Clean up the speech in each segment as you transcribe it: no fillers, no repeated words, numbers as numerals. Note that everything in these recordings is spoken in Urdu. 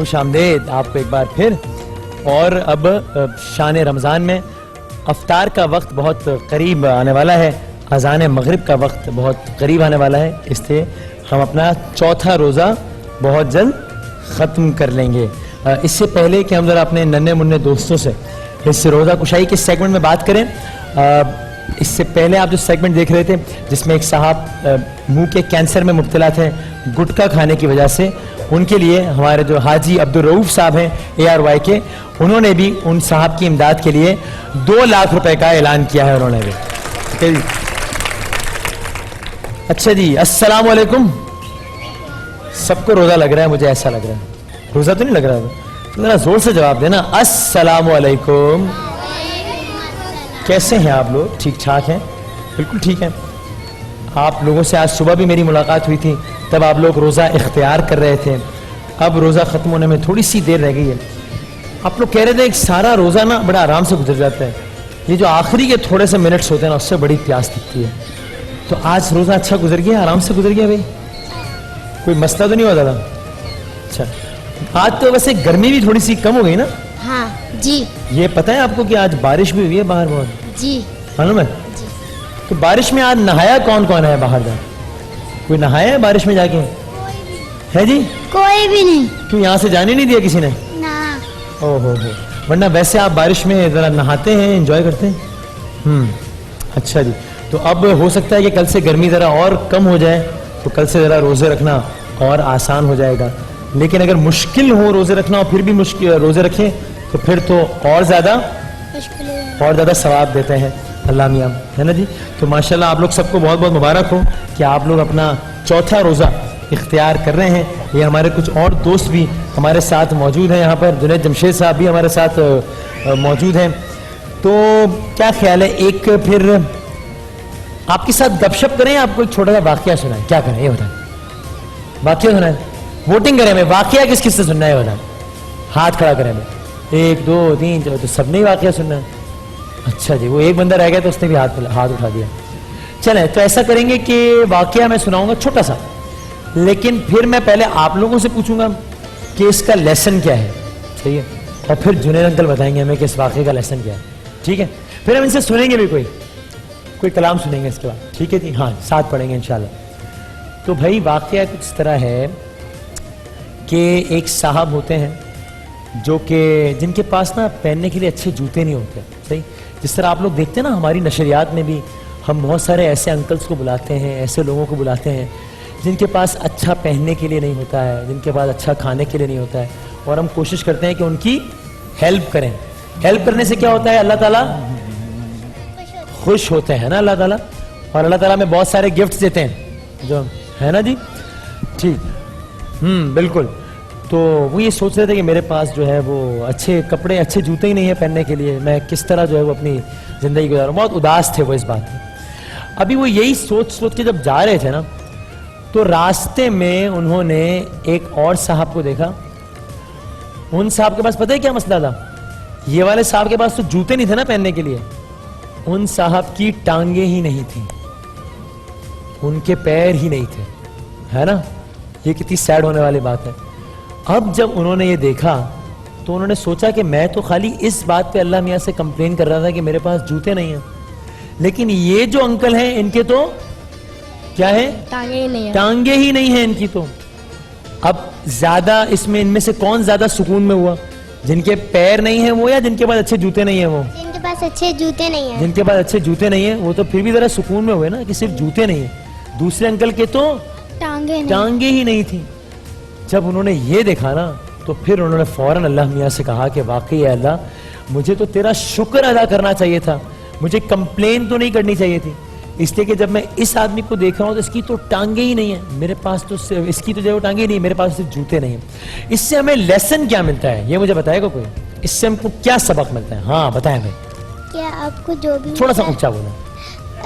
خوش آمدید آپ کو ایک بار پھر. اور اب شان رمضان میں افطار کا وقت بہت قریب آنے والا ہے, اذان مغرب کا وقت بہت قریب آنے والا ہے, اس لیے ہم اپنا چوتھا روزہ بہت جلد ختم کر لیں گے. اس سے پہلے کہ ہم ذرا اپنے ننھے منھے دوستوں سے اس روزہ کشائی کے سیگمنٹ میں بات کریں, اس سے پہلے آپ جو سیگمنٹ دیکھ رہے تھے جس میں ایک صاحب منہ کے کینسر میں مبتلا تھے گٹکا کھانے کی وجہ سے, ان کے لیے ہمارے جو حاجی عبدالرؤوف صاحب ہیں ARY کے, انہوں نے بھی ان صاحب کی امداد کے لیے 2 لاکھ روپے کا اعلان کیا ہے. انہوں نے بھی اچھا جی. السلام علیکم. سب کو روزہ لگ رہا ہے, مجھے ایسا لگ رہا ہے. روزہ تو نہیں لگ رہا ہے, ذرا زور سے جواب دینا. السلام علیکم. کیسے ہیں آپ لوگ؟ ٹھیک ٹھاک ہیں؟ بالکل ٹھیک ہیں. آپ لوگوں سے آج صبح بھی میری ملاقات ہوئی تھی, تب آپ لوگ روزہ اختیار کر رہے تھے. اب روزہ ختم ہونے میں تھوڑی سی دیر رہ گئی ہے. آپ لوگ کہہ رہے تھے ایک سارا روزہ نا بڑا آرام سے گزر جاتا ہے, یہ جو آخری کے تھوڑے سے منٹس ہوتے ہیں نا اس سے بڑی پیاس دکھتی ہے. تو آج روزہ اچھا گزر گیا, آرام سے گزر گیا بھائی؟ کوئی مسئلہ تو نہیں ہوا دادا؟ اچھا. آج تو ویسے گرمی بھی تھوڑی سی کم ہو گئی نا؟ ہاں جی. یہ پتہ ہے آپ کو کہ آج بارش بھی ہوئی ہے باہر بہت؟ جی. معلوم ہے؟ جی. تو بارش میں آج نہایا کون کون ہے باہر جا؟ کوئی نہایا ہے بارش میں جا کے؟ ہے جی؟ کوئی بھی نہیں. کیوں, یہاں سے جانے نہیں دیا کسی نے؟ نا. او ہو, ورنہ ویسے آپ بارش میں ذرا نہاتے ہیں, انجوائے کرتے ہیں. اچھا جی. تو اب ہو سکتا ہے کہ کل سے گرمی ذرا اور کم ہو جائے, تو کل سے ذرا روزے رکھنا اور آسان ہو جائے گا. لیکن اگر مشکل ہو روزے رکھنا اور پھر بھی روزے رکھیں تو پھر تو اور زیادہ ثواب دیتے ہیں اللہ میاں, ہے نا جی. تو ماشاءاللہ آپ لوگ سب کو بہت بہت مبارک ہو کہ آپ لوگ اپنا چوتھا روزہ اختیار کر رہے ہیں. یہ ہمارے کچھ اور دوست بھی ہمارے ساتھ موجود ہیں یہاں پر, جنید جمشید صاحب بھی ہمارے ساتھ موجود ہیں. تو کیا خیال ہے ایک پھر آپ کے ساتھ گپ شپ کریں, آپ کو ایک چھوٹا سا واقعہ سنائیں؟ کیا کریں یہ بتائیں؟ واقعہ سنائیں, ووٹنگ کریں. میں واقعہ کس کس سے سننا ہے بتائیں؟ ہاتھ کھڑا کریں. میں 1 2 3 4, تو سب نے ہی واقعہ سننا ہے. اچھا جی, وہ ایک بندہ رہ گیا تو اس نے بھی ہاتھ اٹھا دیا. چلیں تو ایسا کریں گے کہ واقعہ میں سناؤں گا چھوٹا سا, لیکن پھر میں پہلے آپ لوگوں سے پوچھوں گا کہ اس کا لیسن کیا ہے, صحیح ہے, اور پھر جنید انکل بتائیں گے ہمیں کہ اس واقعے کا لیسن کیا ہے. ٹھیک ہے, پھر ہم ان سے سنیں گے بھی, کوئی کلام سنیں گے اس کے بعد. ٹھیک ہے جی, ہاں ساتھ پڑھیں گے انشاءاللہ. تو بھائی واقعہ کچھ اس طرح ہے کہ ایک صاحب ہوتے ہیں جو کہ جن کے پاس نا پہننے کے لیے اچھے جوتے نہیں ہوتے. صحیح, جس طرح آپ لوگ دیکھتے ہیں نا ہماری نشریات میں بھی ہم بہت سارے ایسے انکلس کو بلاتے ہیں, ایسے لوگوں کو بلاتے ہیں جن کے پاس اچھا پہننے کے لیے نہیں ہوتا ہے, جن کے پاس اچھا کھانے کے لیے نہیں ہوتا ہے, اور ہم کوشش کرتے ہیں کہ ان کی ہیلپ کریں. ہیلپ کرنے سے کیا ہوتا ہے؟ اللہ تعالیٰ خوش ہوتے ہیں نا اللہ تعالیٰ, اور اللہ تعالیٰ میں بہت سارے گفٹس دیتے ہیں جو ہے نا جی. ٹھیک, بالکل. تو وہ یہ سوچ رہے تھے کہ میرے پاس جو ہے وہ اچھے کپڑے اچھے جوتے ہی نہیں ہیں پہننے کے لیے, میں کس طرح جو ہے وہ اپنی زندگی گزاروں. بہت اداس تھے وہ اس بات میں. ابھی وہ یہی سوچ کے جب جا رہے تھے نا, تو راستے میں انہوں نے ایک اور صاحب کو دیکھا. ان صاحب کے پاس پتہ ہے کیا مسئلہ تھا؟ یہ والے صاحب کے پاس تو جوتے نہیں تھے نا پہننے کے لیے, ان صاحب کی ٹانگیں ہی نہیں تھیں, ان کے پیر ہی نہیں تھے, ہے نا. یہ کتنی سیڈ ہونے والی بات ہے. اب جب انہوں نے یہ دیکھا تو انہوں نے سوچا کہ میں تو خالی اس بات پہ اللہ میاں سے کمپلین کر رہا تھا کہ میرے پاس جوتے نہیں ہیں, لیکن یہ جو انکل ہیں ان کے تو کیا ہے؟ ٹانگیں ہی نہیں ہیں ان کی. تو اب زیادہ اس میں ان میں سے کون زیادہ سکون میں ہوا؟ جن کے پیر نہیں ہیں وہ, یا جن کے پاس اچھے جوتے نہیں ہیں وہ؟ جن کے پاس اچھے جوتے نہیں ہیں. جن کے پاس اچھے جوتے نہیں ہیں وہ تو پھر بھی ذرا سکون میں ہوئے نا کہ صرف جوتے نہیں ہیں. دوسرے انکل کے تو ٹانگیں ہی نہیں تھی. جب انہوں نے یہ دیکھا نا تو پھر انہوں نے فوراً اللہ میاں سے کہا کہ واقعی اللہ, مجھے تو تیرا شکر ادا کرنا چاہیے تھا, مجھے کمپلین تو نہیں کرنی چاہیے تھی. اس لیے کہ جب میں اس آدمی کو دیکھ رہا ہوں تو اس کی تو ٹانگیں ہی نہیں ہیں, میرے پاس تو اس کی تو جو ٹانگیں نہیں, میرے پاس صرف جوتے نہیں ہیں. اس سے ہمیں لیسن کیا ملتا ہے یہ مجھے بتائے گا کوئی؟ اس سے ہم کو کیا سبق ملتا ہے؟ ہاں بتائیں ہمیں. کیا آپ کو جو بھی تھوڑا سا اونچا بولا.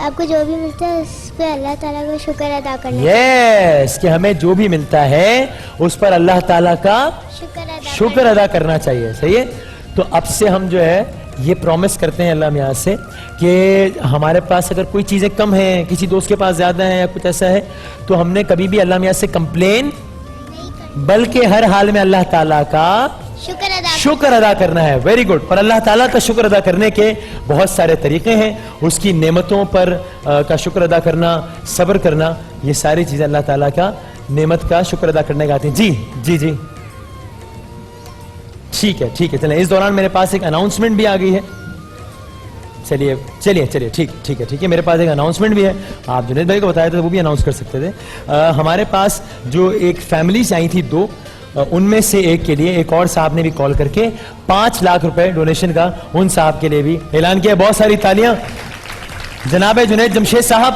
آپ کو جو بھی ملتا ہے اس پہ اللہ تعالیٰ کا شکر ادا کرنا. یس, کہ ہمیں جو بھی ملتا ہے اس پر اللہ تعالیٰ کا شکر ادا کرنا چاہیے. صحیح ہے. تو اب سے ہم جو ہے یہ پرومس کرتے ہیں اللہ میاں سے کہ ہمارے پاس اگر کوئی چیزیں کم ہیں, کسی دوست کے پاس زیادہ ہیں یا کچھ ایسا ہے, تو ہم نے کبھی بھی اللہ میاں سے کمپلین بلکہ ہر حال میں اللہ تعالیٰ کا شکر ادا کرنا ہے. Very good. اور اللہ تعالیٰ کا شکر ادا کرنے کے بہت سارے طریقے ہیں. اس کی نعمتوں پر کا شکر ادا کرنا, صبر کرنا, یہ ساری چیزیں اللہ تعالیٰ کا نعمت کا شکر ادا کرنے کا آتی ہیں. جی جی جی ٹھیک ہے ٹھیک ہے. چلیں, اس دوران میرے پاس ایک اناؤنسمنٹ بھی آ گئی ہے. چلیے چلیے چلیے ٹھیک ٹھیک ہے ٹھیک ہے. میرے پاس ایک اناؤنسمنٹ بھی ہے. آپ جنید بھائی کو بتایا تھا وہ بھی اناؤنس کر سکتے تھے. ہمارے پاس جو ایک فیملیز آئی تھی 2, ان میں سے ایک کے لیے ایک اور صاحب نے بھی کال کر کے 5 لاکھ روپے ڈونیشن کا ان صاحب کے لیے بھی اعلان کیا. بہت ساری تالیاں جناب جنید جمشید صاحب.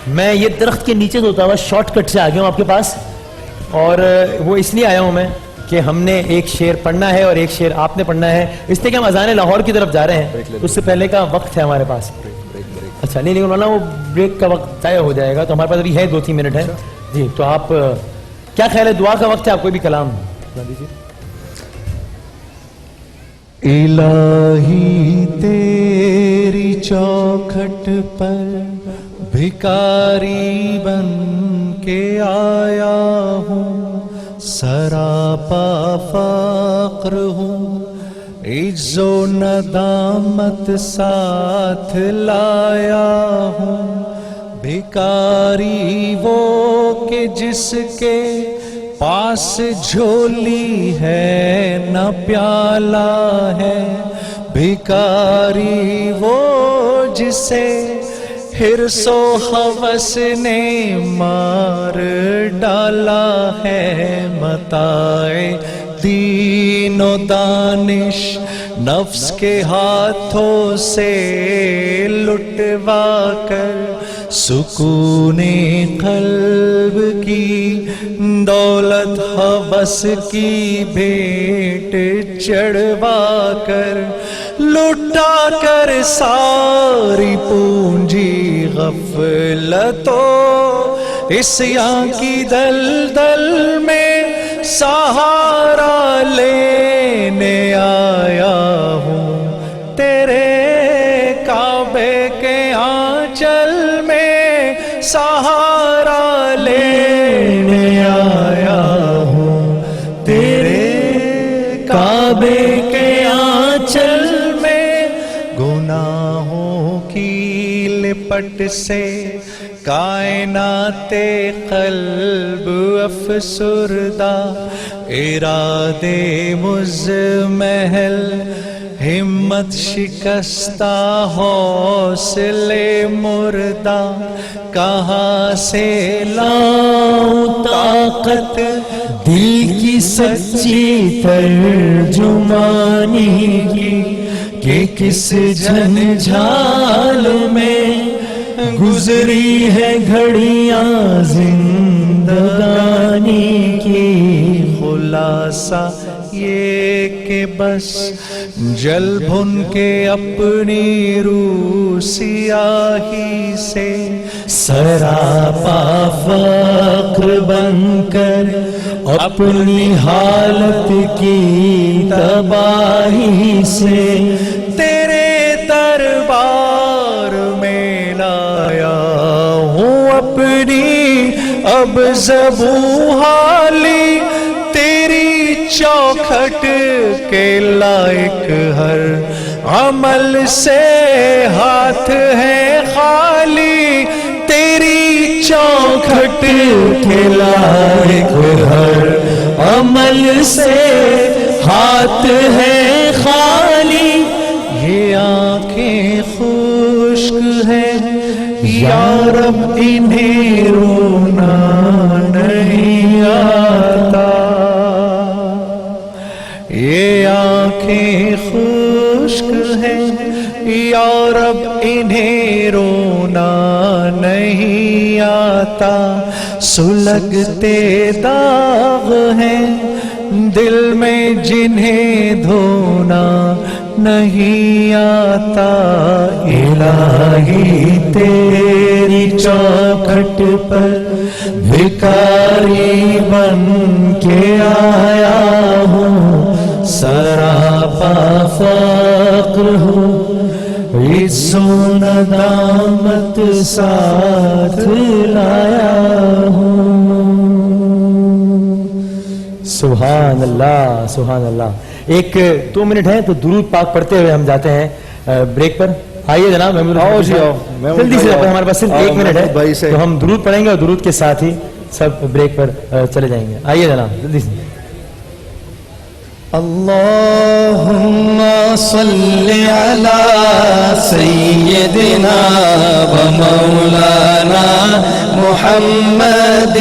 میں یہ درخت کے نیچے ہوتا ہوا شارٹ کٹ سے آ گیا ہوں آپ کے پاس, اور وہ اس لیے آیا ہوں میں کہ ہم نے ایک شعر پڑھنا ہے اور ایک شعر آپ نے پڑھنا ہے. اس لیے کہ ہم اذان لاہور کی طرف جا رہے ہیں, اس سے پہلے کا وقت ہے ہمارے پاس. اچھا نہیں لیکن وہ بریک کا وقت طے ہو جائے گا, تو ہمارے پاس ابھی ہے 2-3 منٹ ہے. جی تو آپ کیا خیال ہے, دعا کا وقت ہے, آپ کوئی بھی کلام سنا دیجیے. الہی تیری چوکھٹ پر بھکاری بن کے آیا ہوں, سراپا فقر ہوں, عجز و ندامت ساتھ لایا ہوں. بھکاری وہ کہ جس کے پاس جھولی ہے نہ پیالہ ہے. بھکاری وہ جسے حرص و ہوس نے مار ڈالا ہے. متاع دین و دانش نفس کے ہاتھوں سے لٹوا کر, سکون قلب کی دولت ہوس کی بھیٹ چڑھوا کر, لٹا کر ساری پونجی غفلتوں عصیان کی دلدل میں سہارا لینے آیا ہوں. تیرے کعبے کے آنچل میں سہارا لینے آیا ہوں. تیرے کعبے کے آنچل میں گناہوں کی لپٹ سے کائنات قلب افسردہ, ارادے مزمحل ہمت شکستہ حوصلے مردہ. کہاں سے لاؤں طاقت دل کی سچی ترجمانی کی, کہ کس جھنجھال میں گزری ہے گھڑیاں زندگانی کی. خلاصہ یہ کہ بس جل بھن کے اپنی روح سیاہی سے, سراپا فقر بن کر اپنی حالت کی تباہی سے, تیرے دربار میں لایا ہوں اپنی اب زبوں حالی. تیری چوکھٹ کے لائق ہر عمل سے ہاتھ ہے خالی. تیری چوکھٹ کے لائق ہر عمل سے ہاتھ ہے خالی. یہ آنکھیں خشک ہیں یا رب, انہیں رونا نہیں آتا. یہ آنکھیں خشک ہیں یا رب, انہیں رونا نہیں آتا. سلگتے داغ ہیں دل میں جنہیں دھونا نہیں آتا. الہی تیری چوکھٹ پر بھکاری بن کے آیا ہوں, سراپا فقر ہوں, عجز و ندامت ساتھ لایا ہوں. سبحان اللہ سبحان اللہ. ایک 2 منٹ ہے تو درود پاک پڑھتے ہوئے ہم جاتے ہیں بریک پر. آئیے جناب آؤ جی آؤ. جلدی سے, ہمارے پاس صرف 1 منٹ ہے تو ہم درود پڑھیں گے اور درود کے ساتھ ہی سب بریک پر چلے جائیں گے. آئیے جناب جلدی سے. اللہم صلی علی سیدنا و مولانا محمد.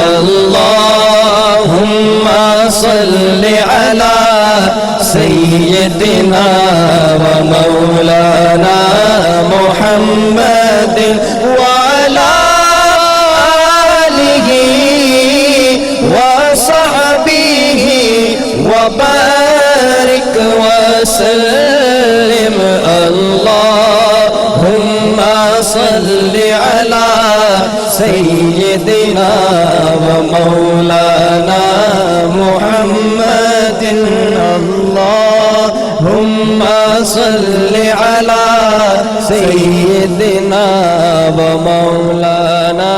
اللہم صلی علی سیدنا و مولانا محمد وعلی آلہ وصحبہ وبارك وسلم. اللهم صل على سيدنا ومولانا محمد. اللهم صل على سيدنا ومولانا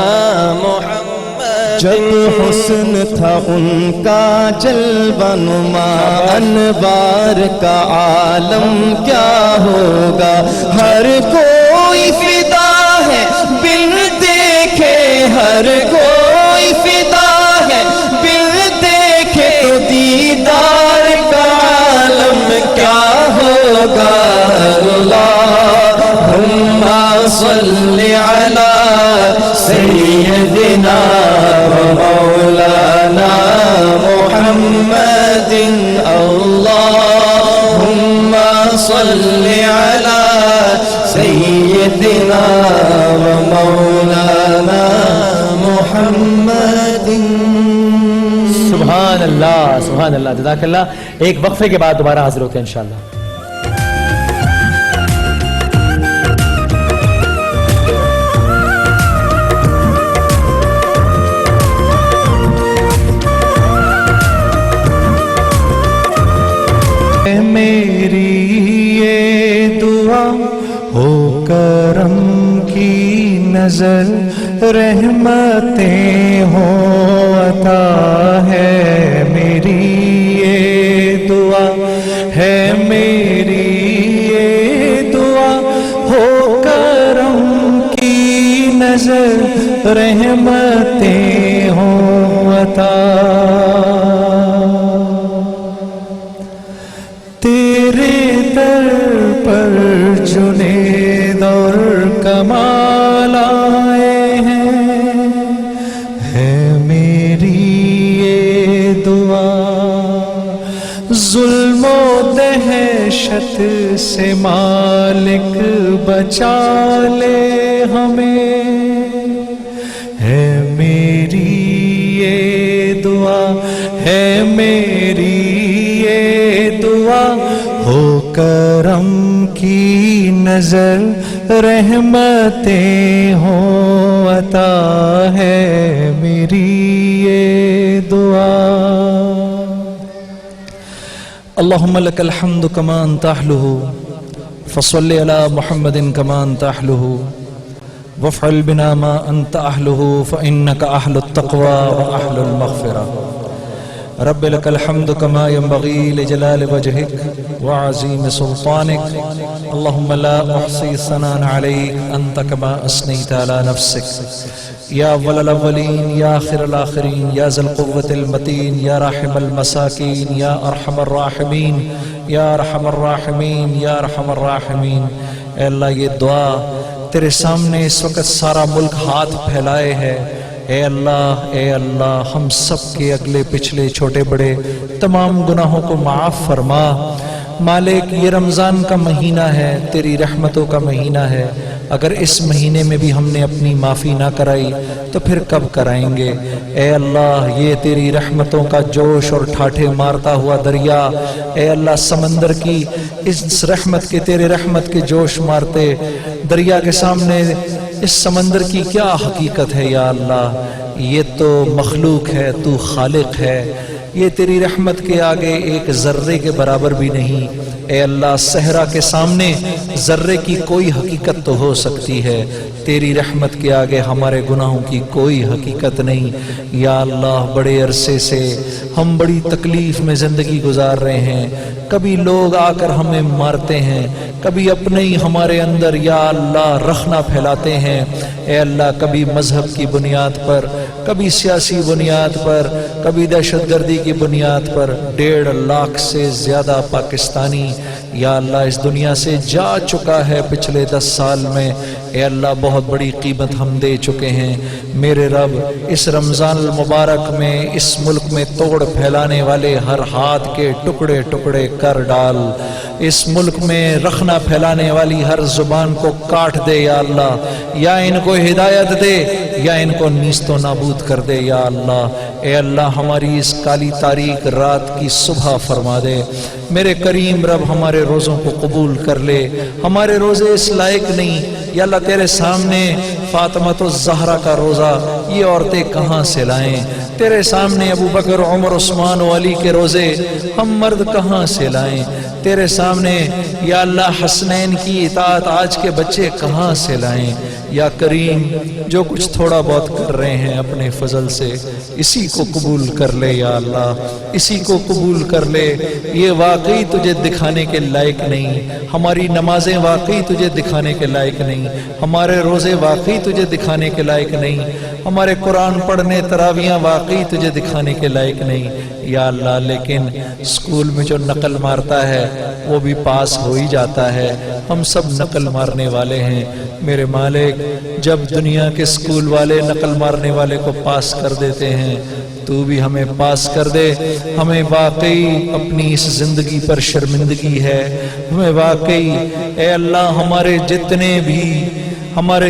محمد. جب حسن تھا ان کا جلوہ نما انوار کا عالم کیا ہوگا. ہر کوئی فدا ہے بن دیکھے, ہر کوئی فدا ہے بن دیکھے, تو دیدار کا عالم کیا ہوگا. اللہم صلی علی سیدنا مولانا محمد. اللہم صل علی سیدنا مولانا محمد. سبحان اللہ سبحان اللہ. جزاک اللہ. ایک وقفے کے بعد دوبارہ حاضر ہوتے ہیں انشاءاللہ. میری یہ دعا ہو کرم کی نظر, رحمتیں ہوں عطا ہے. میری یہ دعا ہے, میری یہ دعا ہو کرم کی نظر, رحمتیں ہوں عطا. تیرے در پر جنید اور کمال آئے ہیں, ہے میری یہ دعا. ظلم و دہشت سے مالک بچا لے ہمیں, ہے میری یہ دعا, ہے میری دعا ہو کرم کی نظر, رحمتیں ہوں عطا ہے. میری یہ دعا. اللہم لک الحمد کما انت اہلہ, فصل علی محمد کما انت اہلہ, وافعل بنا ما انت اہلہ, فانک اہل التقوی واہل المغفرہ. رب لك الحمد كما ينبغي لجلال وجهك وعظيم سلطانك. اللهم لا أحصي ثناء عليك أنت كما أثنيت على نفسك. يا أول الأولين يا آخر الآخرين يا ذا القوة المتين يا راحم المساكين يا أرحم الراحمين يا أرحم الراحمين يا أرحم الراحمين. اے اللہ یہ دعا تیرے سامنے اس وقت سارا ملک ہاتھ پھیلائے ہے. اے اللہ ہم سب کے اگلے پچھلے چھوٹے بڑے تمام گناہوں کو معاف فرما. مالک یہ رمضان کا مہینہ ہے, تیری رحمتوں کا مہینہ ہے. اگر اس مہینے میں بھی ہم نے اپنی معافی نہ کرائی تو پھر کب کرائیں گے. اے اللہ یہ تیری رحمتوں کا جوش اور ٹھاٹھے مارتا ہوا دریا, اے اللہ سمندر کی اس رحمت کے, تیرے رحمت کے جوش مارتے دریا کے سامنے اس سمندر کی کیا حقیقت ہے. یا اللہ یہ تو مخلوق ہے, تو خالق ہے. یہ تیری رحمت کے آگے ایک ذرے کے برابر بھی نہیں۔ اے اللہ صحرا کے سامنے ذرے کی کوئی حقیقت تو ہو سکتی ہے، تیری رحمت کے آگے ہمارے گناہوں کی کوئی حقیقت نہیں۔ یا اللہ بڑے عرصے سے ہم بڑی تکلیف میں زندگی گزار رہے ہیں، کبھی لوگ آ کر ہمیں مارتے ہیں، کبھی اپنے ہی ہمارے اندر یا اللہ رخنہ پھیلاتے ہیں۔ اے اللہ کبھی مذہب کی بنیاد پر، کبھی سیاسی بنیاد پر، کبھی دہشت گردی کی بنیاد پر 1.5 لاکھ سے زیادہ پاکستانی یا اللہ اس دنیا سے جا چکا ہے پچھلے 10 سال میں۔ اے اللہ بہت بڑی قیمت ہم دے چکے ہیں۔ میرے رب اس رمضان المبارک میں اس ملک میں توڑ پھیلانے والے ہر ہاتھ کے ٹکڑے ٹکڑے کر ڈال، اس ملک میں رخنہ پھیلانے والی ہر زبان کو کاٹ دے یا اللہ، یا ان کو ہدایت دے یا ان کو نیست و نابود کر دے یا اللہ۔ اے اللہ ہماری اس کالی تاریک رات کی صبح فرما دے۔ میرے کریم رب ہمارے روزوں کو قبول کر لے۔ ہمارے روزے اس لائق نہیں یا اللہ، تیرے سامنے فاطمہ الزہرا کا روزہ یہ عورتیں کہاں سے لائیں؟ تیرے سامنے ابو بکر عمر عثمان و علی کے روزے ہم مرد کہاں سے لائیں؟ تیرے سامنے یا اللہ حسنین کی اطاعت آج کے بچے کہاں سے لائیں؟ یا کریم جو کچھ تھوڑا بہت کر رہے ہیں اپنے فضل سے اسی کو قبول کر لے یا اللہ، اسی کو قبول کر لے۔ یہ واقعی تجھے دکھانے کے لائق نہیں، ہماری نمازیں واقعی تجھے دکھانے کے لائق نہیں، ہمارے روزے واقعی تجھے دکھانے کے لائق نہیں، ہمارے قرآن پڑھنے تراویحاں واقعی تجھے دکھانے کے لائق نہیں یا اللہ۔ لیکن اسکول میں جو نقل مارتا ہے وہ بھی پاس ہو ہی جاتا ہے، ہم سب نقل مارنے والے ہیں۔ میرے مالک جب دنیا کے اسکول والے نقل مارنے والے کو پاس کر دیتے ہیں تو بھی ہمیں پاس کر دے۔ ہمیں واقعی اپنی اس زندگی پر شرمندگی ہے، ہمیں واقعی اے اللہ ہمارے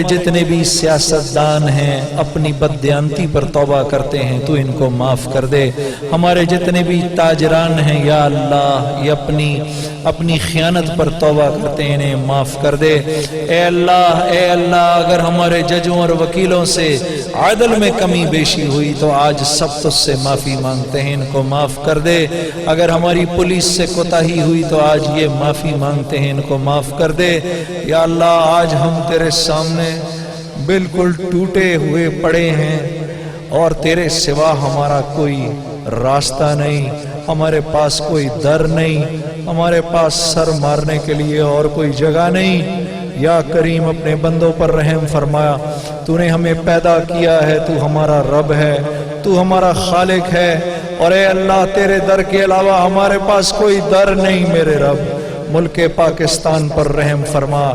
جتنے بھی سیاستدان ہیں اپنی بددیانتی پر توبہ کرتے ہیں تو ان کو معاف کر دے۔ ہمارے جتنے بھی تاجران ہیں یا اللہ یہ اپنی خیانت پر توبہ کرتے ہیں، انہیں معاف کر دے۔ اے اللہ اگر ہمارے ججوں اور وکیلوں سے عدل میں کمی بیشی ہوئی تو آج سب تجھ سے معافی مانگتے ہیں، ان کو معاف کر دے۔ اگر ہماری پولیس سے کوتاہی ہوئی تو آج یہ معافی مانگتے ہیں، ان کو معاف کر دے۔ یا اللہ آج ہم تیرے سامنے بالکل ٹوٹے ہوئے پڑے ہیں اور تیرے سوا ہمارا کوئی راستہ نہیں، ہمارے پاس کوئی در نہیں، ہمارے پاس سر مارنے کے لیے اور کوئی جگہ نہیں۔ یا کریم اپنے بندوں پر رحم فرمایا، تو نے ہمیں پیدا کیا ہے، تو ہمارا رب ہے، تو ہمارا خالق ہے، اور اے اللہ تیرے در کے علاوہ ہمارے پاس کوئی در نہیں۔ میرے رب ملک پاکستان پر رحم فرما،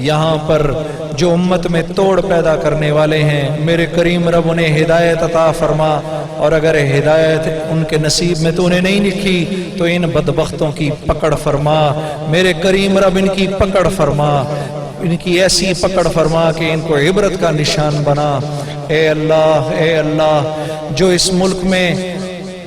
یہاں پر جو امت میں توڑ پیدا کرنے والے ہیں میرے کریم رب انہیں ہدایت عطا فرما، اور اگر ہدایت ان کے نصیب میں تو انہیں نہیں لکھی تو ان بدبختوں کی پکڑ فرما۔ میرے کریم رب ان کی پکڑ فرما، ان کی ایسی پکڑ فرما کہ ان کو عبرت کا نشان بنا۔ اے اللہ جو اس ملک میں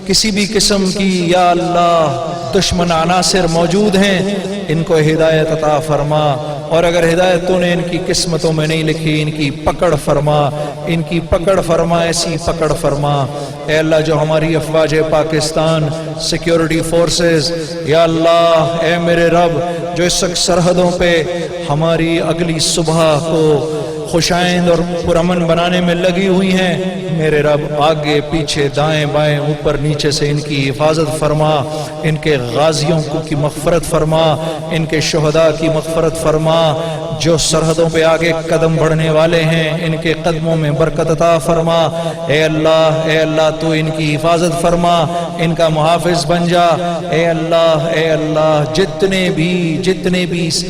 کسی بھی قسم کی یا اللہ دشمن عناصر موجود ہیں ان کو ہدایت عطا فرما، اور اگر ہدایت تو نے ان کی قسمتوں میں نہیں لکھی ان کی پکڑ فرما، ان کی پکڑ فرما، ایسی پکڑ فرما۔ اے اللہ جو ہماری افواج پاکستان سیکیورٹی فورسز یا اللہ اے میرے رب جو اس وقت سرحدوں پہ ہماری اگلی صبح کو خوشائند اور پرامن بنانے میں لگی ہوئی ہیں، میرے رب آگے پیچھے دائیں بائیں اوپر نیچے سے ان کی حفاظت فرما، ان کے غازیوں کی مغفرت فرما، ان کے شہداء کی مغفرت فرما، جو سرحدوں پہ آگے قدم بڑھنے والے ہیں ان کے قدموں میں برکت عطا فرما۔ اے اللہ تو ان کی حفاظت فرما، ان کا محافظ بن جا۔ اے اللہ جتنے بھی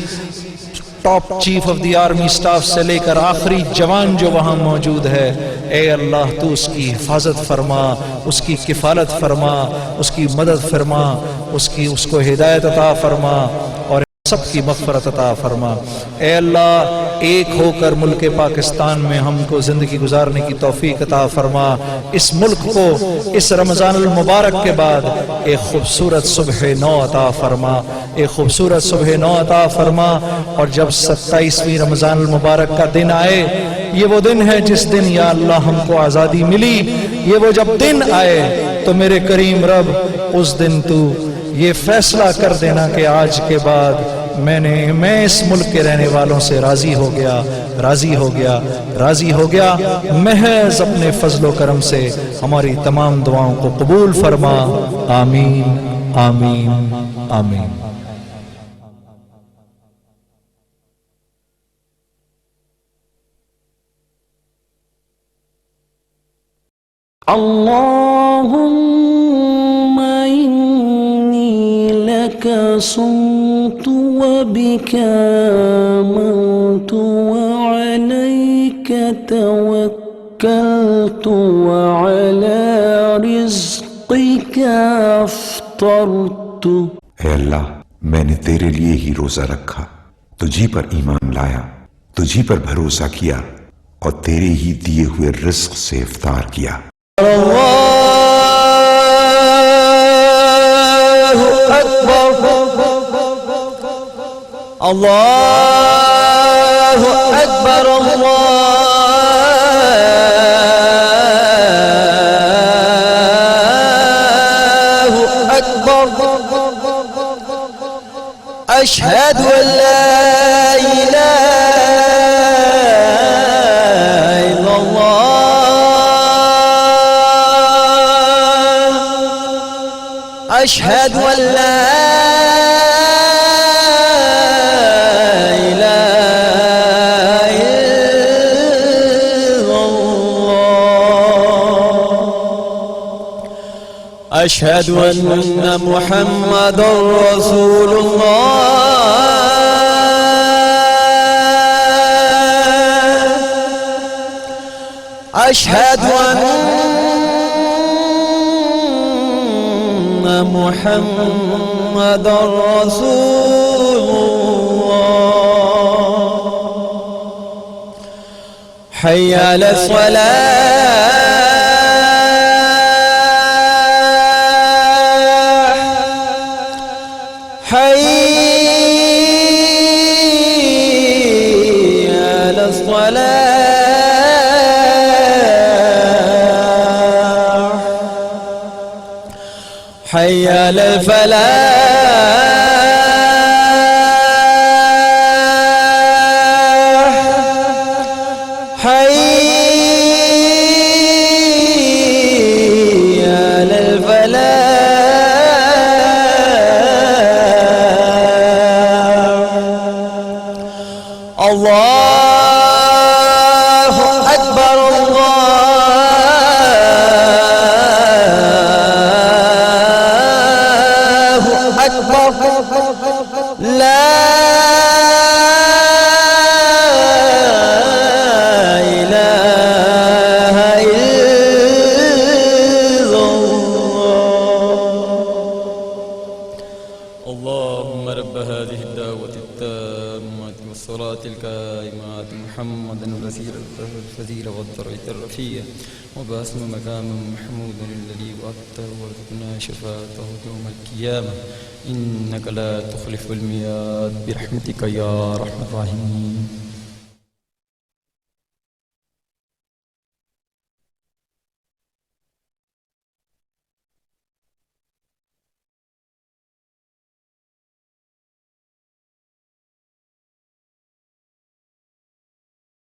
top chief of the army staff سے لے کر آخری جوان جو وہاں موجود ہے، اے اللہ تو اس کی حفاظت فرما، اس کی کفالت فرما، اس کی مدد فرما، اس کو ہدایت عطا فرما اور سب کی مغفرت عطا فرما۔ اے اللہ ایک ہو کر ملک پاکستان میں ہم کو زندگی گزارنے کی توفیق عطا فرما۔ اس ملک کو اس رمضان المبارک کے بعد ایک خوبصورت صبح نو عطا فرما، ایک خوبصورت صبح نو عطا فرما، اور جب 27ویں رمضان المبارک کا دن آئے، یہ وہ دن ہے جس دن یا اللہ ہم کو آزادی ملی، یہ وہ جب دن آئے تو میرے کریم رب اس دن تو یہ فیصلہ کر دینا کہ آج کے بعد میں اس ملک کے رہنے والوں سے راضی ہو گیا محض اپنے فضل و کرم سے ہماری تمام دعاؤں کو قبول فرما. آمین آمین آمین. اللهم إني لك صمت وبك آمنت وعليك توكلت وعلى رزقك أفطرت. اے اللہ، میں نے تیرے لیے ہی روزہ رکھا، تجھی پر ایمان لایا، تجھی پر بھروسہ کیا اور تیرے ہی دیے ہوئے رزق سے افطار کیا. اللہ اکبر اللہ اکبر اللہ اکبر. اشہد ان لا الہ الا اللہ، اشہد ان لا أشهد أن محمد رسول الله، أشهد أن محمد رسول الله. حي على الصلاة، حي على الصلاة، حي على الفلاح، حي على الفلاح. اللہ اکبر اللہ اکبر. لا الہ الا اللہ. اللهم رب هذه الدعوة التامة والصلاة القائمة محمدا الفضيلة والدرجة الرفيعة وباسم مقام محمود الذي وعدته وارزقنا شفاعته يوم القيامة إنك لا تخلف الميعاد برحمتك يا أرحم الراحمين.